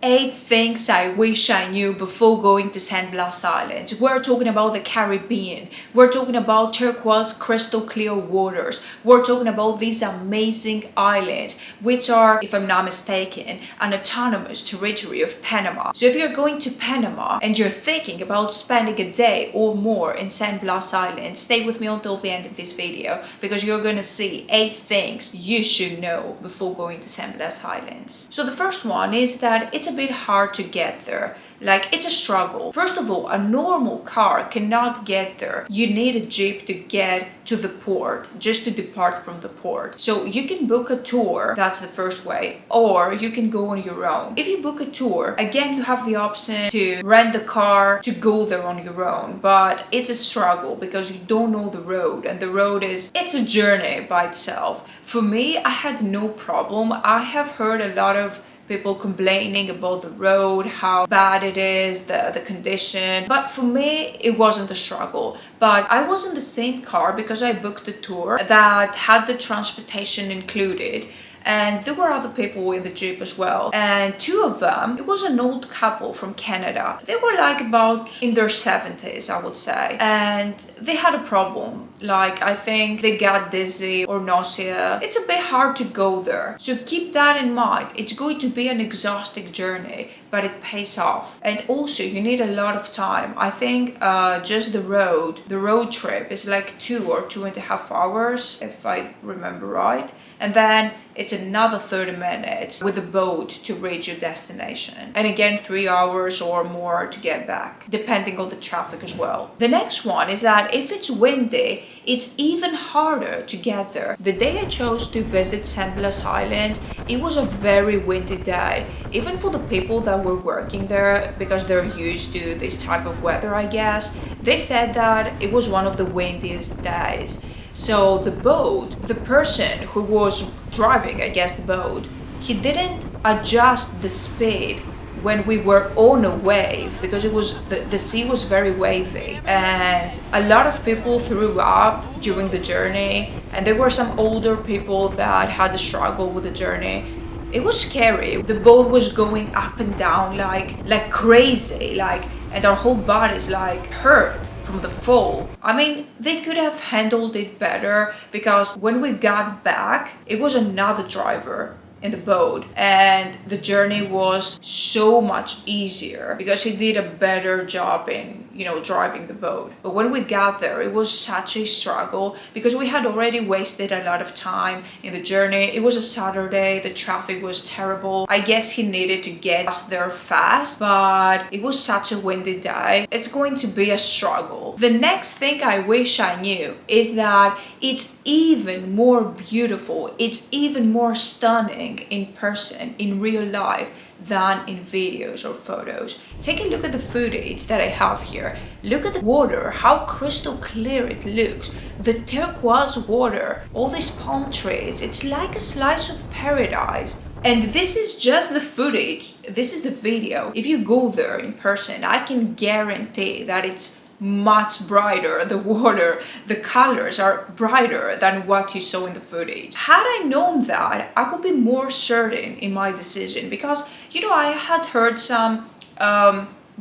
8 things I wish I knew before going to San Blas Island. We're talking about the Caribbean. We're talking about turquoise crystal clear waters. We're talking about these amazing islands, which are, if I'm not mistaken, an autonomous territory of Panama. So if you're going to Panama and you're thinking about spending a day or more in San Blas Island, stay with me until the end of this video because you're going to see 8 things you should know before going to San Blas Islands. So the first one is that it's a bit hard to get there. Like, it's a struggle. First of all, a normal car cannot get there. You need a jeep to get to the port, just to depart from the port. So you can book a tour, that's the first way, or you can go on your own. If you book a tour, again, you have the option to rent the car to go there on your own, but it's a struggle because you don't know the road, and the road it's a journey by itself. For me, I had no problem. I have heard a lot of people complaining about the road, how bad it is, the condition. But for me, it wasn't a struggle. But I was in the same car because I booked a tour that had the transportation included. And there were other people in the jeep as well. And 2 of them, it was an old couple from Canada. They were like about in their 70s, I would say. And they had a problem. Like, I think they got dizzy or nausea. It's a bit hard to go there. So keep that in mind. It's going to be an exhausting journey, but it pays off. And also, you need a lot of time. I think just the road trip is like 2 or 2.5 hours, if I remember right. And then it's another 30 minutes with a boat to reach your destination. And again, 3 hours or more to get back, depending on the traffic as well. The next one is that if it's windy, it's even harder to get there. The day I chose to visit San Blas Island, it was a very windy day. Even for the people that were working there, because they're used to this type of weather, I guess, they said that it was one of the windiest days. So the boat, the person who was driving, I guess, the boat, he didn't adjust the speed when we were on a wave because it was the sea was very wavy, and a lot of people threw up during the journey, and there were some older people that had a struggle with the journey. It was scary. The boat was going up and down like crazy, and our whole bodies hurt from the fall. I mean, they could have handled it better because when we got back, it was another driver in the boat, and the journey was so much easier because he did a better job in driving the boat. But when we got there, it was such a struggle because we had already wasted a lot of time in the journey. It was a Saturday, the traffic was terrible. I guess he needed to get us there fast, but it was such a windy day. It's going to be a struggle. The next thing I wish I knew is that it's even more beautiful, it's even more stunning in person, in real life, than in videos or photos. Take a look at the footage that I have here. Look at the water, how crystal clear it looks. The turquoise water, all these palm trees, it's like a slice of paradise. And this is just the footage, this is the video. If you go there in person, I can guarantee that it's much brighter. The water, the colors are brighter than what you saw in the footage. Had I known that, I would be more certain in my decision because, I had heard some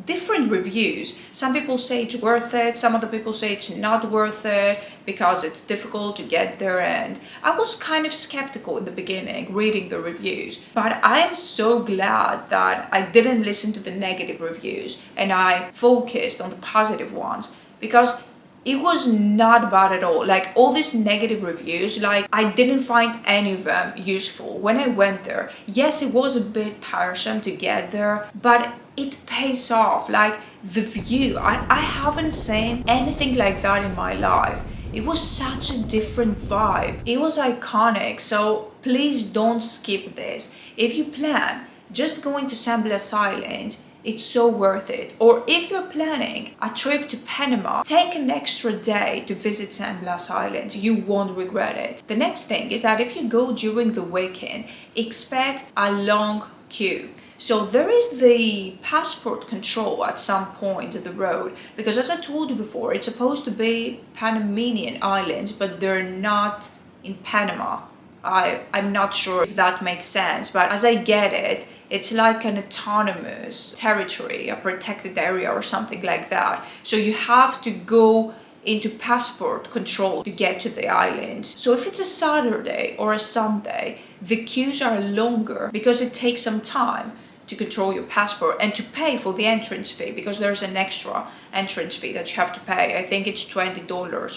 different reviews. Some people say it's worth it, some other people say it's not worth it because it's difficult to get there, and I was kind of skeptical in the beginning reading the reviews, but I'm so glad that I didn't listen to the negative reviews and I focused on the positive ones because it was not bad at all. Like, all these negative reviews, I didn't find any of them useful when I went there. Yes, it was a bit tiresome to get there, but it pays off. Like, the view, I haven't seen anything like that in my life. It was such a different vibe. It was iconic, so please don't skip this. If you plan just going to San Blas Island, it's so worth it. Or if you're planning a trip to Panama, take an extra day to visit San Blas Island. You won't regret it. The next thing is that if you go during the weekend, expect a long queue. So there is the passport control at some point of the road, because as I told you before, it's supposed to be Panamanian islands, but they're not in Panama. I'm not sure if that makes sense, but as I get it, it's like an autonomous territory, a protected area or something like that. So you have to go into passport control to get to the island. So if it's a Saturday or a Sunday, the queues are longer because it takes some time to control your passport and to pay for the entrance fee, because there's an extra entrance fee that you have to pay. I think it's $20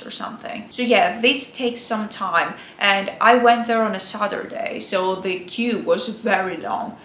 or something. So yeah, this takes some time, and I went there on a Saturday, so the queue was very long.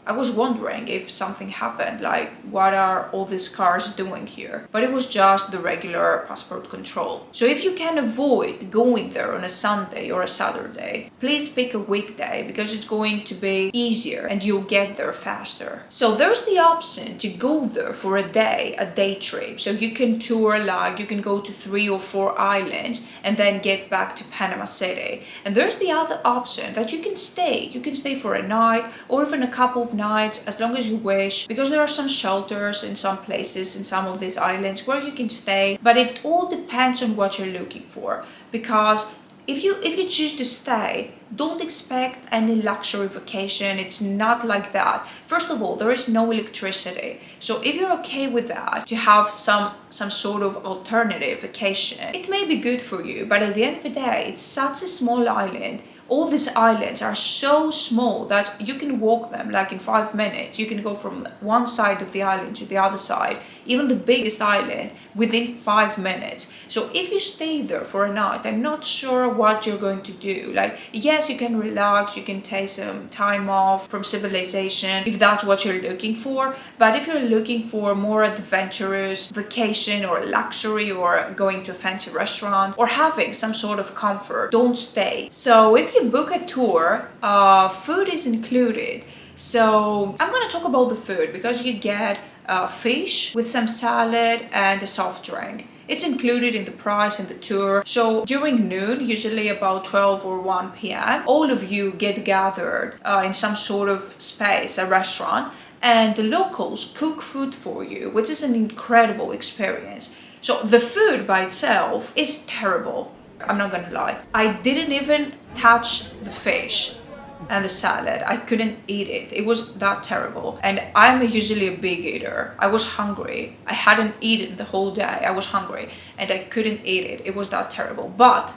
I was wondering if something happened, like what are all these cars doing here? But it was just the regular passport control. So if you can avoid going there on a Sunday or a Saturday, please pick a weekday, because it's going to be easier and you'll get there faster. So there's the option to go there for a day trip. So you can tour, like you can go to 3 or 4 islands and then get back to Panama City. And there's the other option that you can stay. You can stay for a night or even a couple of nights, as long as you wish, because there are some shelters in some places in some of these islands where you can stay, but it all depends on what you're looking for. Because if you choose to stay, don't expect any luxury vacation. It's not like that. First of all, there is no electricity. So if you're okay with that, to have some sort of alternative vacation, it may be good for you. But at the end of the day, it's such a small island. All these islands are so small that you can walk them like in 5 minutes. You can go from one side of the island to the other side, even the biggest island, within 5 minutes. So if you stay there for a night, I'm not sure what you're going to do. Like, yes, you can relax, you can take some time off from civilization if that's what you're looking for. But if you're looking for more adventurous vacation or luxury, or going to a fancy restaurant, or having some sort of comfort, don't stay. So if you book a tour, food is included. So I'm going to talk about the food, because you get fish with some salad and a soft drink. It's included in the price in the tour. So during noon, usually about 12 or 1 p.m., all of you get gathered in some sort of space, a restaurant, and the locals cook food for you, which is an incredible experience. So the food by itself is terrible. I'm not gonna lie. I didn't even touch the fish and the salad. I couldn't eat it. It was that terrible. And I'm usually a big eater. I was hungry. I hadn't eaten the whole day. I was hungry and I couldn't eat it. It was that terrible. But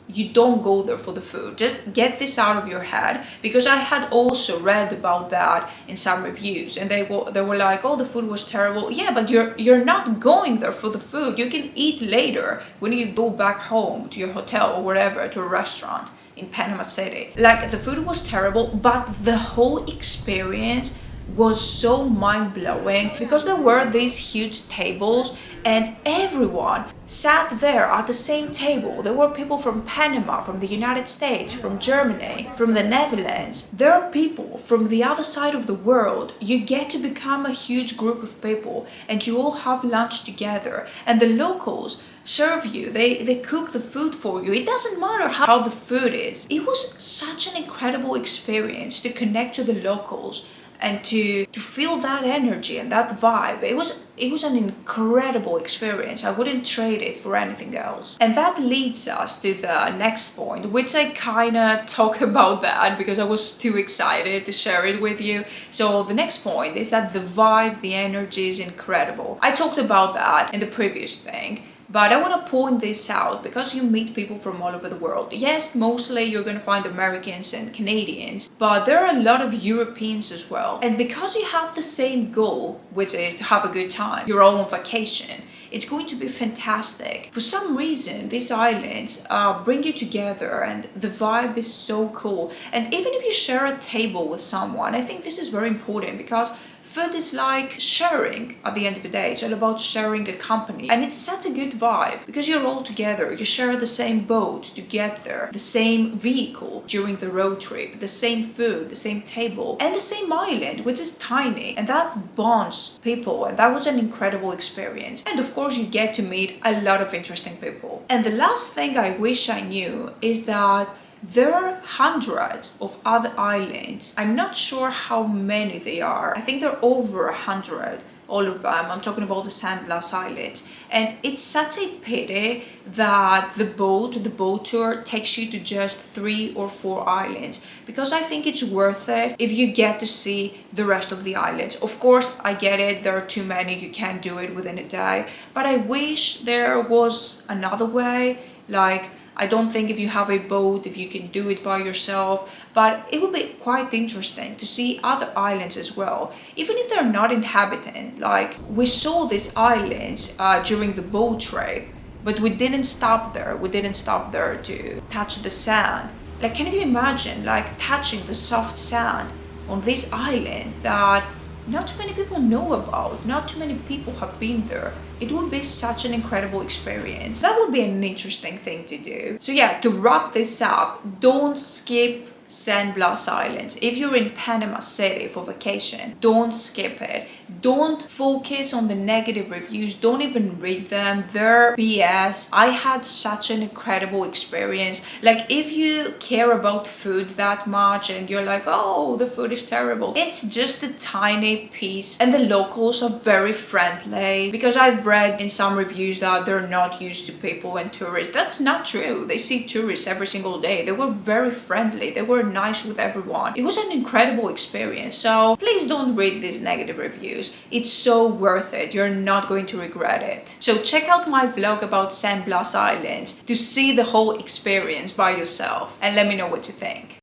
you don't go there for the food. Just get this out of your head, because I had also read about that in some reviews, and they were like, oh, the food was terrible. Yeah, but you're not going there for the food. You can eat later when you go back home to your hotel or whatever, to a restaurant in Panama City. Like, the food was terrible, but the whole experience was so mind-blowing, because there were these huge tables and everyone sat there at the same table. There were people from Panama, from the United States, from Germany, from the Netherlands. There are people from the other side of the world. You get to become a huge group of people and you all have lunch together, and the locals serve you. They cook the food for you. It doesn't matter how the food is. It was such an incredible experience to connect to the locals and to feel that energy and that vibe. It was an incredible experience. I wouldn't trade it for anything else. And that leads us to the next point, which I kind of talk about that because I was too excited to share it with you. So the next point is that the vibe, the energy is incredible. I talked about that in the previous thing, but I want to point this out because you meet people from all over the world. Yes, mostly you're going to find Americans and Canadians, but there are a lot of Europeans as well. And because you have the same goal, which is to have a good time, you're all on vacation, it's going to be fantastic. For some reason, these islands bring you together and the vibe is so cool. And even if you share a table with someone, I think this is very important because food is like sharing at the end of the day. It's all about sharing a company. And it's such a good vibe because you're all together. You share the same boat to get there, the same vehicle during the road trip, the same food, the same table, and the same island, which is tiny. And that bonds people. And that was an incredible experience. And of course, you get to meet a lot of interesting people. And the last thing I wish I knew is that there are hundreds of other islands. I'm not sure how many they are. I think there are over 100 all of them. I'm talking about the San Blas Islands. And it's such a pity that the boat tour takes you to just 3 or 4 islands, because I think it's worth it if you get to see the rest of the islands. Of course, I get it, there are too many, you can't do it within a day, but I wish there was another way. Like, I don't think if you have a boat, if you can do it by yourself, but it would be quite interesting to see other islands as well, even if they're not inhabited. Like, we saw these islands during the boat trip, but we didn't stop there. We didn't stop there to touch the sand. Like, can you imagine, like, touching the soft sand on this island that not too many people know about, not too many people have been there? It would be such an incredible experience. That would be an interesting thing to do. So yeah, to wrap this up, don't skip San Blas Islands. If you're in Panama City for vacation, don't skip it. Don't focus on the negative reviews. Don't even read them. They're BS. I had such an incredible experience. Like, if you care about food that much and you're like, oh, the food is terrible, it's just a tiny piece. And the locals are very friendly, because I've read in some reviews that they're not used to people and tourists. That's not true. They see tourists every single day. They were very friendly. They were nice with everyone. It was an incredible experience. So please don't read these negative reviews. It's so worth it. You're not going to regret it. So check out my vlog about San Blas Islands to see the whole experience by yourself and let me know what you think.